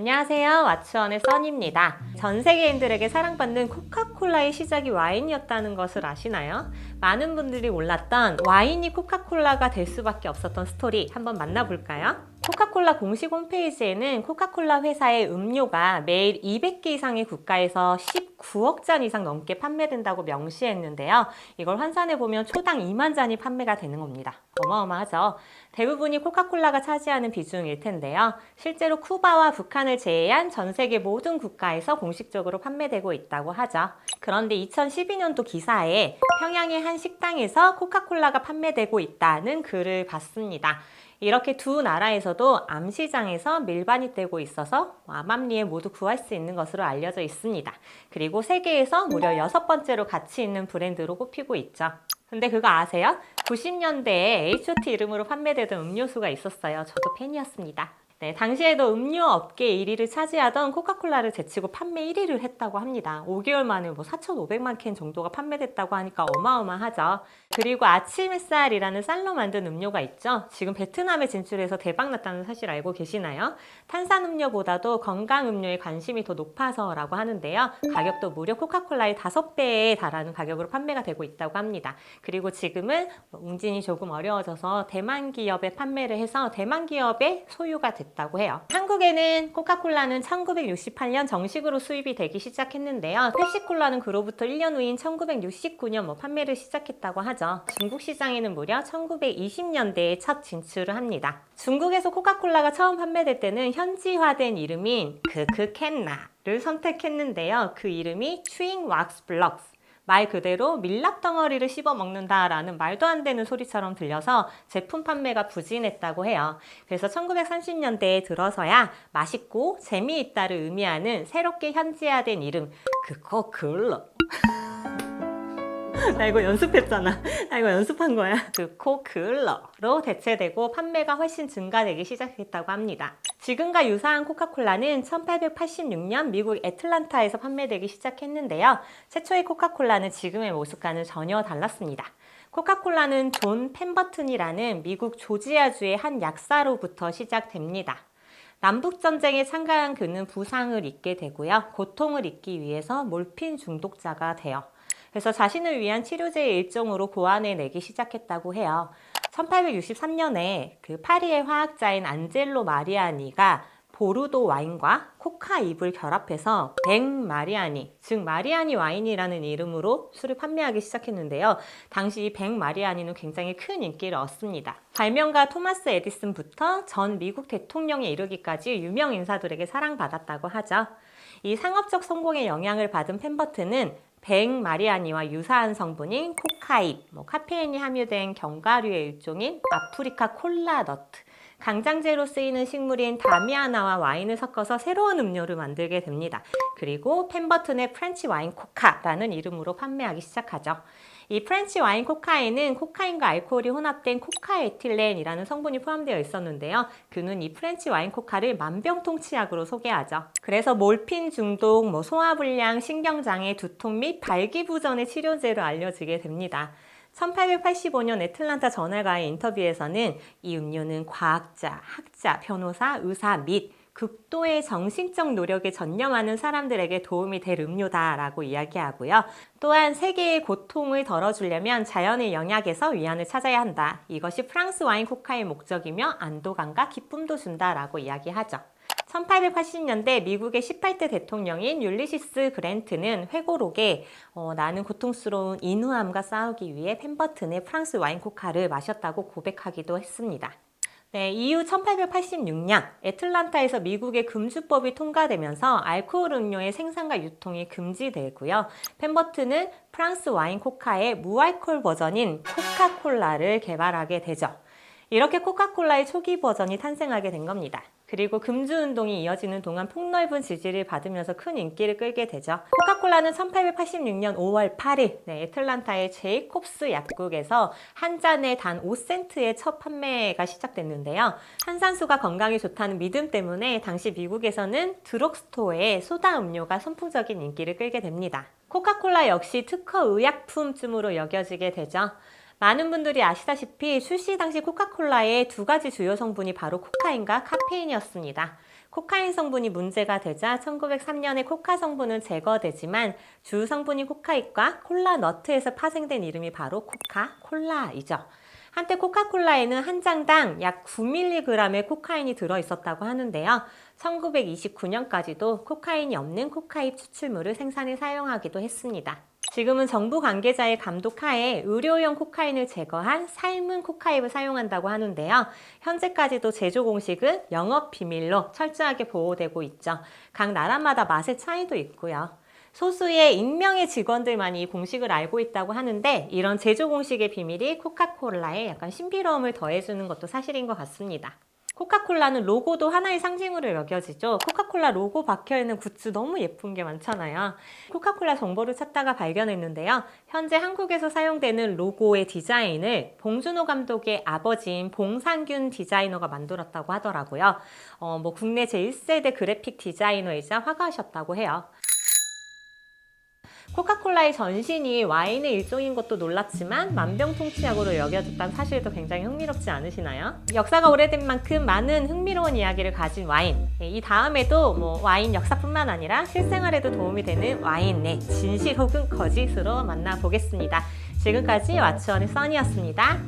안녕하세요. 왓츠원의 써니입니다. 전 세계인들에게 사랑받는 코카콜라의 시작이 와인이었다는 것을 아시나요? 많은 분들이 몰랐던 와인이 코카콜라가 될 수밖에 없었던 스토리 한번 만나볼까요? 코카콜라 공식 홈페이지에는 코카콜라 회사의 음료가 매일 200개 이상의 국가에서 19억 잔 이상 넘게 판매된다고 명시했는데요. 이걸 환산해보면 초당 2만 잔이 판매가 되는 겁니다. 어마어마하죠? 대부분이 코카콜라가 차지하는 비중일 텐데요. 실제로 쿠바와 북한을 제외한 전 세계 모든 국가에서 공식적으로 판매되고 있다고 하죠. 그런데 2012년도 기사에 평양의 한 식당에서 코카콜라가 판매되고 있다는 글을 봤습니다. 이렇게 두 나라에서도 암시장에서 밀반이 되고 있어서 암암리에 모두 구할 수 있는 것으로 알려져 있습니다. 그리고 세계에서 무려 6번째로 가치 있는 브랜드로 꼽히고 있죠. 근데 그거 아세요? 90년대에 H.O.T 이름으로 판매되던 음료수가 있었어요. 저도 팬이었습니다. 네, 당시에도 음료 업계 1위를 차지하던 코카콜라를 제치고 판매 1위를 했다고 합니다. 5개월 만에 4,500만 캔 정도가 판매됐다고 하니까 어마어마하죠. 그리고 아침 햇살이라는 쌀로 만든 음료가 있죠. 지금 베트남에 진출해서 대박났다는 사실 알고 계시나요? 탄산음료보다도 건강음료에 관심이 더 높아서라고 하는데요. 가격도 무려 코카콜라의 5배에 달하는 가격으로 판매가 되고 있다고 합니다. 그리고 지금은 웅진이 조금 어려워져서 대만 기업에 판매를 해서 대만 기업의 소유가 됐다고 해요. 한국에는 코카콜라는 1968년 정식으로 수입이 되기 시작했는데요. 펩시콜라는 그로부터 1년 후인 1969년 판매를 시작했다고 하죠. 중국 시장에는 무려 1920년대에 첫 진출을 합니다. 중국에서 코카콜라가 처음 판매될 때는 현지화된 이름인 크크캔나를 선택했는데요. 그 이름이 추잉 왁스 블럭스, 말 그대로 밀랍 덩어리를 씹어 먹는다라는 말도 안 되는 소리처럼 들려서 제품 판매가 부진했다고 해요. 그래서 1930년대에 들어서야 맛있고 재미있다를 의미하는 새롭게 현지화된 이름 코카콜라 나 이거 연습했잖아. 나 이거 연습한 거야. 코카콜라로 대체되고 판매가 훨씬 증가되기 시작했다고 합니다. 지금과 유사한 코카콜라는 1886년 미국 애틀란타에서 판매되기 시작했는데요. 최초의 코카콜라는 지금의 모습과는 전혀 달랐습니다. 코카콜라는 존 펜버튼이라는 미국 조지아주의 한 약사로부터 시작됩니다. 남북전쟁에 참가한 그는 부상을 입게 되고요. 고통을 잊기 위해서 몰핀 중독자가 돼요. 그래서 자신을 위한 치료제의 일종으로 고안해내기 시작했다고 해요. 1863년에 그 파리의 화학자인 안젤로 마리아니가 보르도 와인과 코카잎을 결합해서 백마리아니, 즉 마리아니 와인이라는 이름으로 술을 판매하기 시작했는데요. 당시 이 백마리아니는 굉장히 큰 인기를 얻습니다. 발명가 토마스 에디슨부터 전 미국 대통령에 이르기까지 유명 인사들에게 사랑받았다고 하죠. 이 상업적 성공에 영향을 받은 펜버튼은 백마리아니와 유사한 성분인 코카잎, 카페인이 함유된 견과류의 일종인 아프리카 콜라 너트, 강장제로 쓰이는 식물인 다미아나와 와인을 섞어서 새로운 음료를 만들게 됩니다. 그리고 펜버튼의 프렌치 와인 코카라는 이름으로 판매하기 시작하죠. 이 프렌치 와인 코카에는 코카인과 알코올이 혼합된 코카에틸렌이라는 성분이 포함되어 있었는데요. 그는 이 프렌치 와인 코카를 만병통치약으로 소개하죠. 그래서 몰핀 중독, 소화불량, 신경장애, 두통 및 발기부전의 치료제로 알려지게 됩니다. 1885년 애틀란타 저널과의 인터뷰에서는 이 음료는 과학자, 학자, 변호사, 의사 및 극도의 정신적 노력에 전념하는 사람들에게 도움이 될 음료다라고 이야기하고요. 또한 세계의 고통을 덜어주려면 자연의 영약에서 위안을 찾아야 한다. 이것이 프랑스 와인 코카의 목적이며 안도감과 기쁨도 준다라고 이야기하죠. 1880년대 미국의 18대 대통령인 율리시스 그랜트는 회고록에 나는 고통스러운 인후암과 싸우기 위해 펜버튼의 프랑스 와인 코카를 마셨다고 고백하기도 했습니다. 네, 이후 1886년 애틀란타에서 미국의 금주법이 통과되면서 알코올 음료의 생산과 유통이 금지되고요. 펜버튼은 프랑스 와인 코카의 무알콜 버전인 코카콜라를 개발하게 되죠. 이렇게 코카콜라의 초기 버전이 탄생하게 된 겁니다. 그리고 금주운동이 이어지는 동안 폭넓은 지지를 받으면서 큰 인기를 끌게 되죠. 코카콜라는 1886년 5월 8일 애틀란타의 제이콥스 약국에서 한 잔에 단 5센트의 첫 판매가 시작됐는데요. 탄산수가 건강에 좋다는 믿음 때문에 당시 미국에서는 드럭스토어에 소다 음료가 선풍적인 인기를 끌게 됩니다. 코카콜라 역시 특허 의약품쯤으로 여겨지게 되죠. 많은 분들이 아시다시피 출시 당시 코카콜라의 두 가지 주요 성분이 바로 코카인과 카페인이었습니다. 코카인 성분이 문제가 되자 1903년에 코카 성분은 제거되지만 주 성분인 코카잇과 콜라 너트에서 파생된 이름이 바로 코카콜라이죠. 한때 코카콜라에는 한 장당 약 9mg의 코카인이 들어있었다고 하는데요. 1929년까지도 코카인이 없는 코카잎 추출물을 생산해 사용하기도 했습니다. 지금은 정부 관계자의 감독 하에 의료용 코카인을 제거한 삶은 코카잎을 사용한다고 하는데요. 현재까지도 제조 공식은 영업 비밀로 철저하게 보호되고 있죠. 각 나라마다 맛의 차이도 있고요. 소수의 익명의 직원들만이 이 공식을 알고 있다고 하는데 이런 제조 공식의 비밀이 코카콜라에 약간 신비로움을 더해주는 것도 사실인 것 같습니다. 코카콜라는 로고도 하나의 상징으로 여겨지죠. 코카콜라 로고 박혀있는 굿즈 너무 예쁜 게 많잖아요. 코카콜라 정보를 찾다가 발견했는데요. 현재 한국에서 사용되는 로고의 디자인을 봉준호 감독의 아버지인 봉상균 디자이너가 만들었다고 하더라고요. 국내 제1세대 그래픽 디자이너이자 화가셨다고 해요. 코카콜라의 전신이 와인의 일종인 것도 놀랍지만 만병통치약으로 여겨졌다는 사실도 굉장히 흥미롭지 않으시나요? 역사가 오래된 만큼 많은 흥미로운 이야기를 가진 와인. 이 다음에도 와인 역사뿐만 아니라 실생활에도 도움이 되는 와인의 진실 혹은 거짓으로 만나보겠습니다. 지금까지 왓츠원의 써니였습니다.